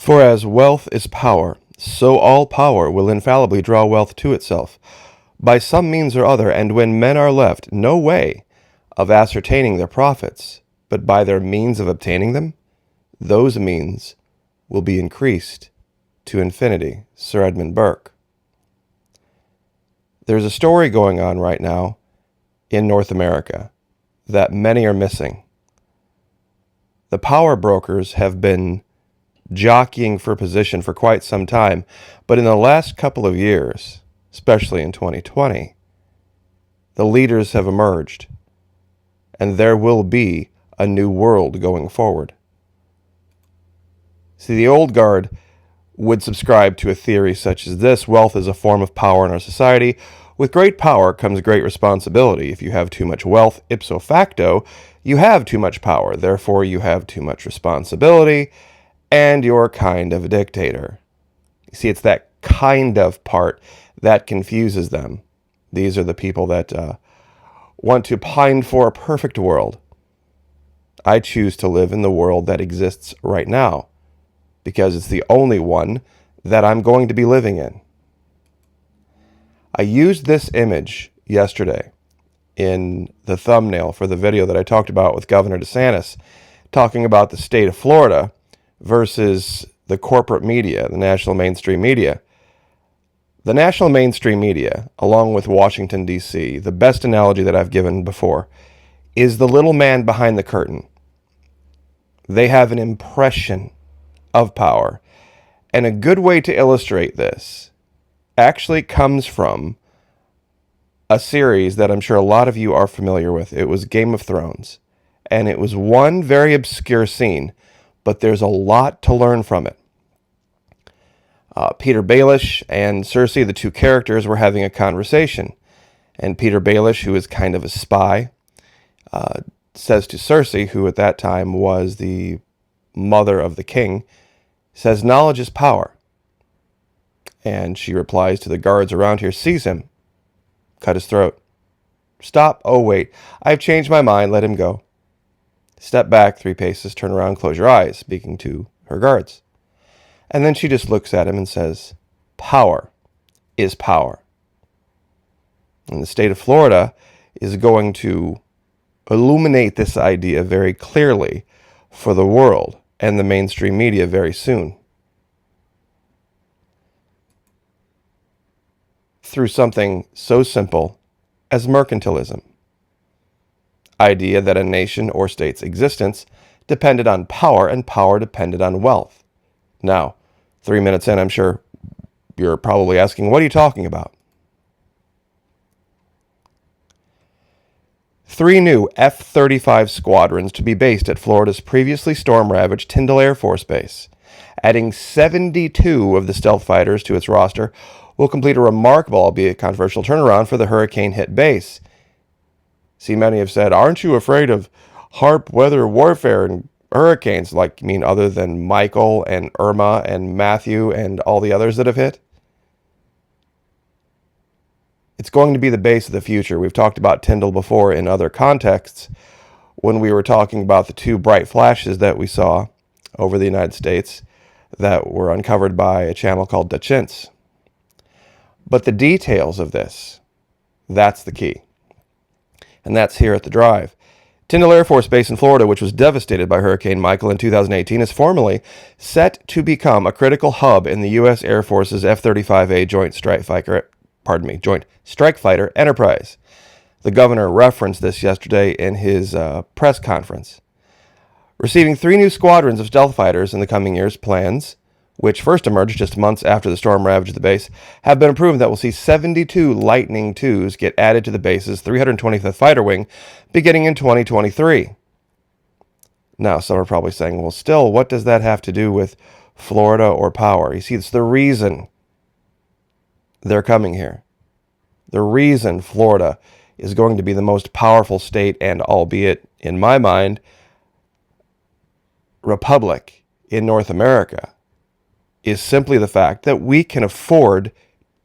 For as wealth is power, so all power will infallibly draw wealth to itself, by some means or other, and when men are left no way of ascertaining their profits, but by their means of obtaining them, those means will be increased to infinity. Sir Edmund Burke. There's a story going on right now in North America that many are missing. The power brokers have been jockeying for position for quite some time, but in the last couple of years, especially in 2020, the leaders have emerged, and there will be a new world going forward. See, the old guard would subscribe to a theory such as this: wealth is a form of power in our society. With great power comes great responsibility. If you have too much wealth, ipso facto, you have too much power. Therefore, you have too much responsibility, and you're kind of a dictator. You see, it's that kind of part that confuses them. These are the people that want to pine for a perfect world. I choose to live in the world that exists right now, because it's the only one that I'm going to be living in. I used this image yesterday in the thumbnail for the video that I talked about with Governor DeSantis, talking about the state of Florida versus the corporate media, the national mainstream media. The national mainstream media, along with Washington, D.C., the best analogy that I've given before, is the little man behind the curtain. They have an impression of power. And a good way to illustrate this actually comes from a series that I'm sure a lot of you are familiar with. It was Game of Thrones. And it was one very obscure scene, but there's a lot to learn from it. Peter Baelish and Cersei, the two characters, were having a conversation. And Peter Baelish, who is kind of a spy, says to Cersei, who at that time was the mother of the king, says, "Knowledge is power." And she replies to the guards around here, "Seize him. Cut his throat." "Stop. Oh, wait. I've changed my mind. Let him go." Step back 3 paces, turn around, close your eyes, speaking to her guards. And then she just looks at him and says, "Power is power." And the state of Florida is going to illuminate this idea very clearly for the world and the mainstream media very soon, through something so simple as mercantilism. Idea that a nation or state's existence depended on power, and power depended on wealth. Now, 3 minutes in, I'm sure you're probably asking, what are you talking about? 3 new F-35 squadrons to be based at Florida's previously storm-ravaged Tyndall Air Force Base. Adding 72 of the stealth fighters to its roster will complete a remarkable, albeit controversial, turnaround for the hurricane-hit base. See, many have said, aren't you afraid of HARP weather warfare and hurricanes? Like, you mean other than Michael and Irma and Matthew and all the others that have hit? It's going to be the base of the future. We've talked about Tyndall before in other contexts when we were talking about the 2 bright flashes that we saw over the United States that were uncovered by a channel called Dutchins. But the details of this, that's the key. And that's here at the Drive. Tyndall Air Force Base in Florida, which was devastated by Hurricane Michael in 2018, is formally set to become a critical hub in the U.S. Air Force's F-35A Joint Strike Fighter enterprise. The governor referenced this yesterday in his press conference. Receiving 3 new squadrons of stealth fighters in the coming years, plans, which first emerged just months after the storm ravaged the base, have been approved that will see 72 Lightning IIs get added to the base's 325th Fighter Wing beginning in 2023. Now, some are probably saying, well, still, what does that have to do with Florida or power? You see, it's the reason they're coming here. The reason Florida is going to be the most powerful state and, albeit in my mind, republic in North America is simply the fact that we can afford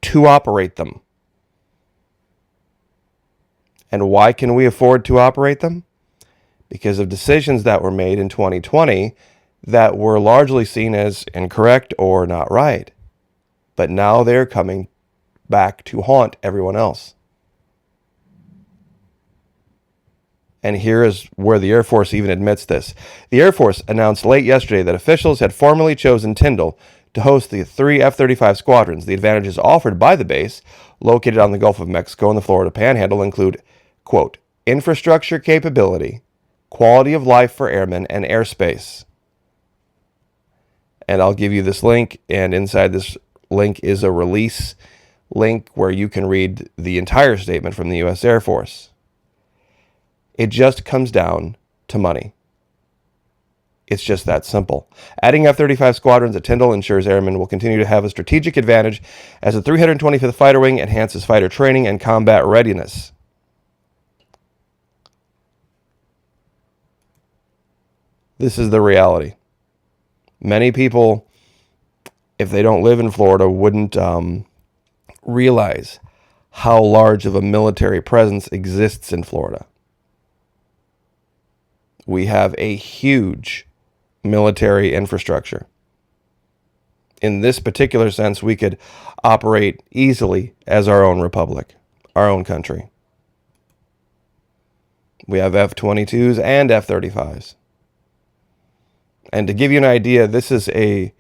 to operate them. And why can we afford to operate them? Because of decisions that were made in 2020 that were largely seen as incorrect or not right. But now they're coming back to haunt everyone else. And here is where the Air Force even admits this. The Air Force announced late yesterday that officials had formally chosen Tyndall to host the 3 F-35 squadrons. The advantages offered by the base, located on the Gulf of Mexico and the Florida Panhandle, include, quote, infrastructure capability, quality of life for airmen, and airspace. And I'll give you this link, and inside this link is a release link where you can read the entire statement from the U.S. Air Force. It just comes down to money. It's just that simple. Adding F-35 squadrons at Tyndall ensures airmen will continue to have a strategic advantage as the 325th Fighter Wing enhances fighter training and combat readiness. This is the reality. Many people, if they don't live in Florida, wouldn't realize how large of a military presence exists in Florida. We have a huge military infrastructure. In this particular sense, we could operate easily as our own republic, our own country. We have F-22s and F-35s. And to give you an idea, this is a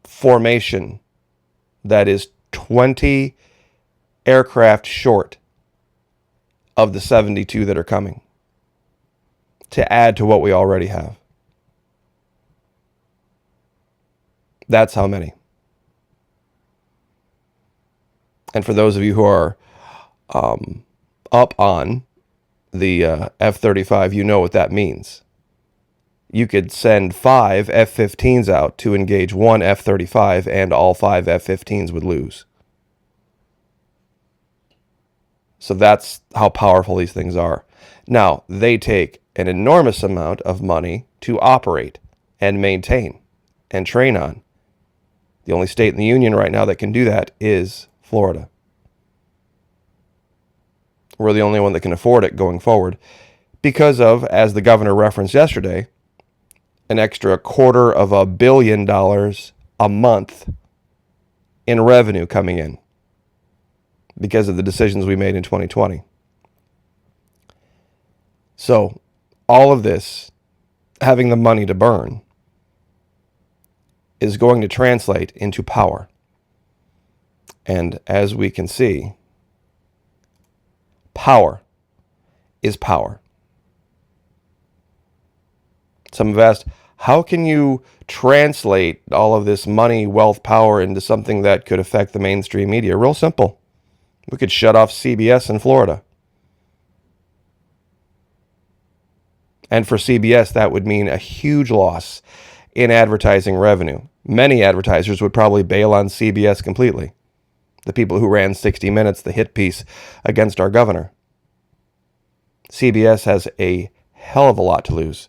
formation that is 20 aircraft short of the 72 that are coming to add to what we already have. That's how many. And for those of you who are up on the F-35, you know what that means. You could send 5 F-15s out to engage 1 F-35, and all 5 F-15s would lose. So that's how powerful these things are. Now, they take an enormous amount of money to operate and maintain and train on. The only state in the union right now that can do that is Florida. We're the only one that can afford it going forward because of, as the governor referenced yesterday, an extra $250 million a month in revenue coming in because of the decisions we made in 2020. So all of this, having the money to burn, is going to translate into power. And as we can see, power is power. Some have asked, how can you translate all of this money, wealth, power into something that could affect the mainstream media? Real simple. We could shut off CBS in Florida. And for CBS, that would mean a huge loss in advertising revenue. Many advertisers would probably bail on CBS completely. The people who ran 60 Minutes, the hit piece against our governor. CBS has a hell of a lot to lose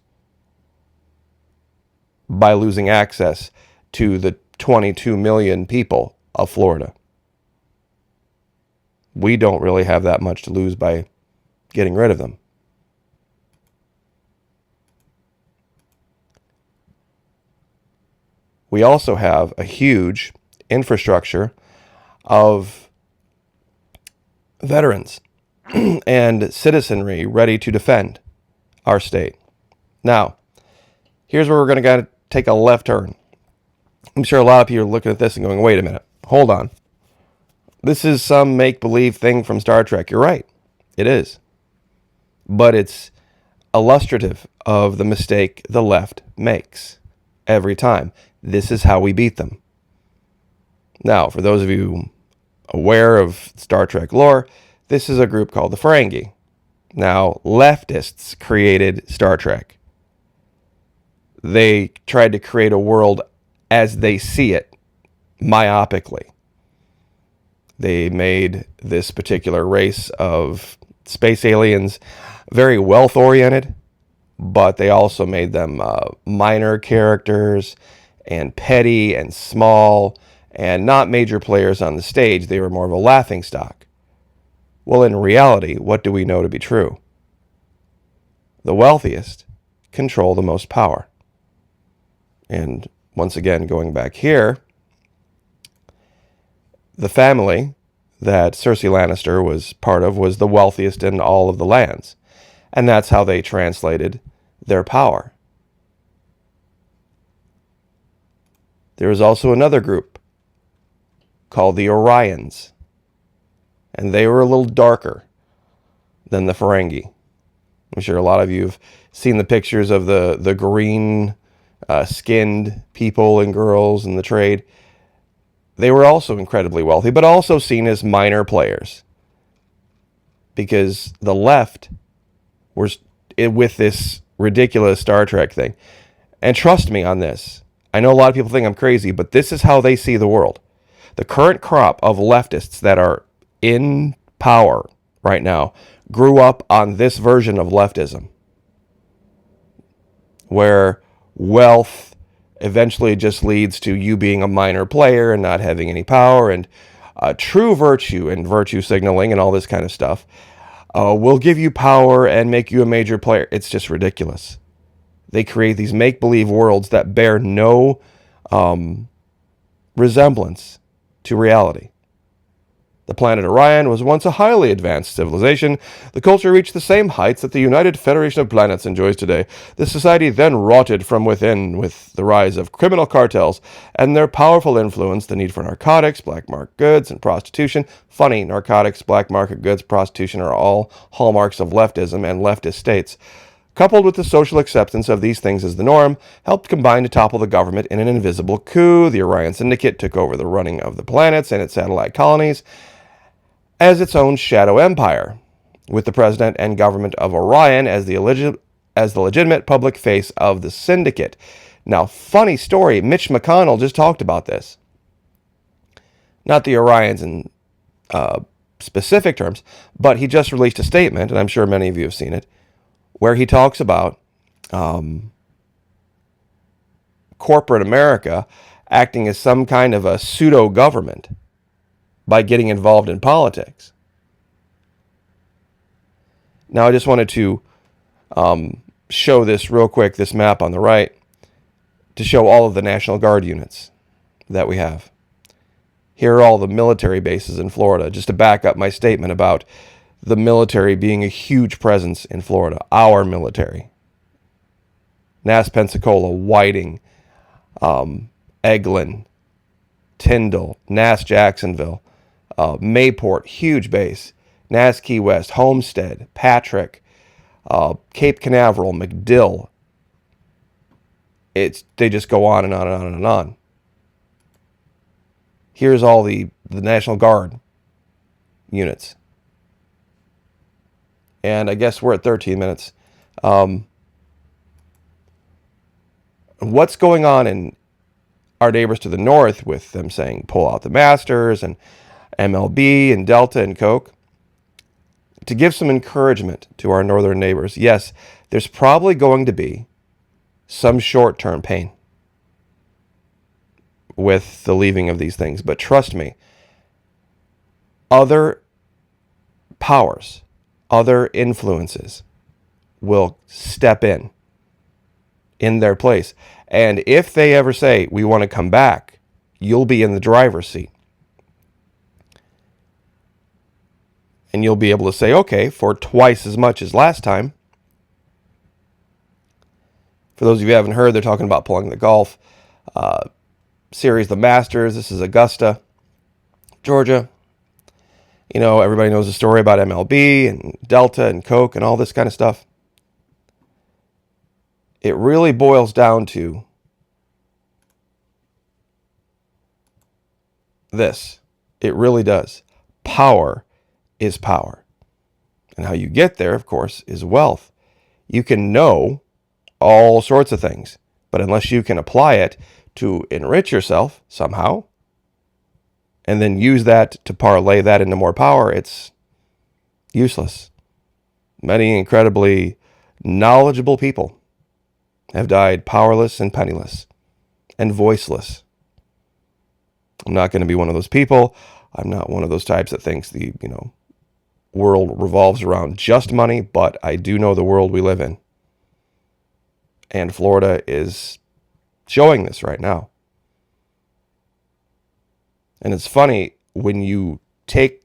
by losing access to the 22 million people of Florida. We don't really have that much to lose by getting rid of them. We also have a huge infrastructure of veterans and citizenry ready to defend our state. Now, here's where we're going to take a left turn. I'm sure a lot of you are looking at this and going, wait a minute, hold on. This is some make-believe thing from Star Trek. You're right, it is. But it's illustrative of the mistake the left makes every time. This is how we beat them. Now, for those of you aware of Star Trek lore, this is a group called the Ferengi. Now, leftists created Star Trek. They tried to create a world as they see it, myopically. They made this particular race of space aliens very wealth-oriented, but they also made them minor characters and petty and small and not major players on the stage. They were more of a laughingstock. Well, in reality, what do we know to be true? The wealthiest control the most power. And once again, going back here, the family that Cersei Lannister was part of was the wealthiest in all of the lands. And that's how they translated their power. There was also another group called the Orions. And they were a little darker than the Ferengi. I'm sure a lot of you have seen the pictures of the green skinned people and girls in the trade. They were also incredibly wealthy, but also seen as minor players. Because the left was with this ridiculous Star Trek thing. And trust me on this. I know a lot of people think I'm crazy, but this is how they see the world. The current crop of leftists that are in power right now grew up on this version of leftism, where wealth eventually just leads to you being a minor player and not having any power, and true virtue and virtue signaling and all this kind of stuff will give you power and make you a major player. It's just ridiculous. They create these make-believe worlds that bear no resemblance to reality. The planet Orion was once a highly advanced civilization. The culture reached the same heights that the United Federation of Planets enjoys today. The society then rotted from within with the rise of criminal cartels and their powerful influence, the need for narcotics, black market goods, and prostitution. Funny, narcotics, black market goods, prostitution are all hallmarks of leftism and leftist states. Coupled with the social acceptance of these things as the norm, helped combine to topple the government in an invisible coup. The Orion Syndicate took over the running of the planets and its satellite colonies as its own shadow empire, with the president and government of Orion as the legitimate public face of the syndicate. Now, funny story, Mitch McConnell just talked about this. Not the Orions in specific terms, but he just released a statement, and I'm sure many of you have seen it, where he talks about corporate America acting as some kind of a pseudo-government by getting involved in politics. Now, I just wanted to show this real quick, this map on the right, to show all of the National Guard units that we have. Here are all the military bases in Florida, just to back up my statement about the military being a huge presence in Florida. Our military. Nass, Pensacola, Whiting, Eglin, Tyndall, Nass, Jacksonville, Mayport, huge base, Nass, Key West, Homestead, Patrick, Cape Canaveral, MacDill. They just go on and on and on and on. Here's all the National Guard units. And I guess we're at 13 minutes. What's going on in our neighbors to the north with them saying pull out the Masters and MLB and Delta and Coke? To give some encouragement to our northern neighbors, yes, there's probably going to be some short-term pain with the leaving of these things. But trust me, other powers, other influences will step in their place. And if they ever say, we want to come back, you'll be in the driver's seat. And you'll be able to say, okay, for twice as much as last time. For those of you who haven't heard, they're talking about pulling the golf series, the Masters. This is Augusta, Georgia. You know, everybody knows the story about MLB and Delta and Coke and all this kind of stuff. It really boils down to this. It really does. Power is power. And how you get there, of course, is wealth. You can know all sorts of things, but unless you can apply it to enrich yourself somehow, and then use that to parlay that into more power, it's useless. Many incredibly knowledgeable people have died powerless and penniless and voiceless. I'm not going to be one of those people. I'm not one of those types that thinks the, world revolves around just money, but I do know the world we live in. And Florida is showing this right now. And it's funny when you take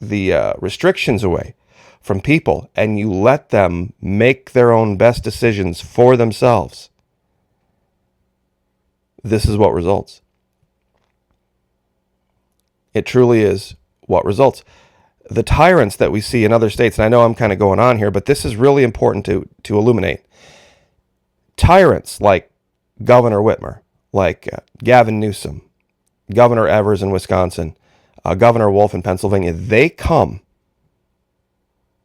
the restrictions away from people and you let them make their own best decisions for themselves. This is what results. It truly is what results. The tyrants that we see in other states, and I know I'm kind of going on here, but this is really important to illuminate. Tyrants like Governor Whitmer, like Gavin Newsom, Governor Evers in Wisconsin, Governor Wolf in Pennsylvania, they come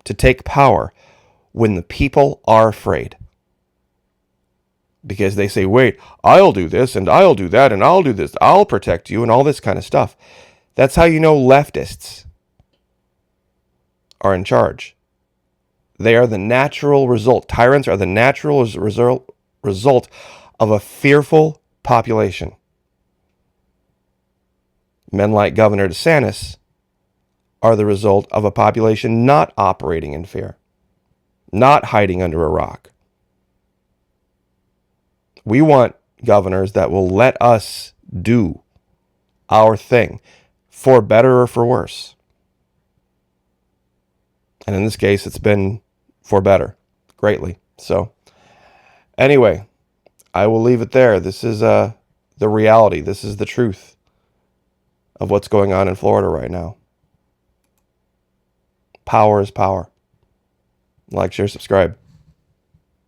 to take power when the people are afraid. Because they say, wait, I'll do this and I'll do that and I'll do this. I'll protect you and all this kind of stuff. That's how you know leftists are in charge. They are the natural result. Tyrants are the natural result of a fearful population. Men like Governor DeSantis are the result of a population not operating in fear, not hiding under a rock. We want governors that will let us do our thing, for better or for worse. And in this case, it's been for better, greatly. So, anyway, I will leave it there. This is the reality. This is the truth of what's going on in Florida right now. Power is power. Like, share, subscribe.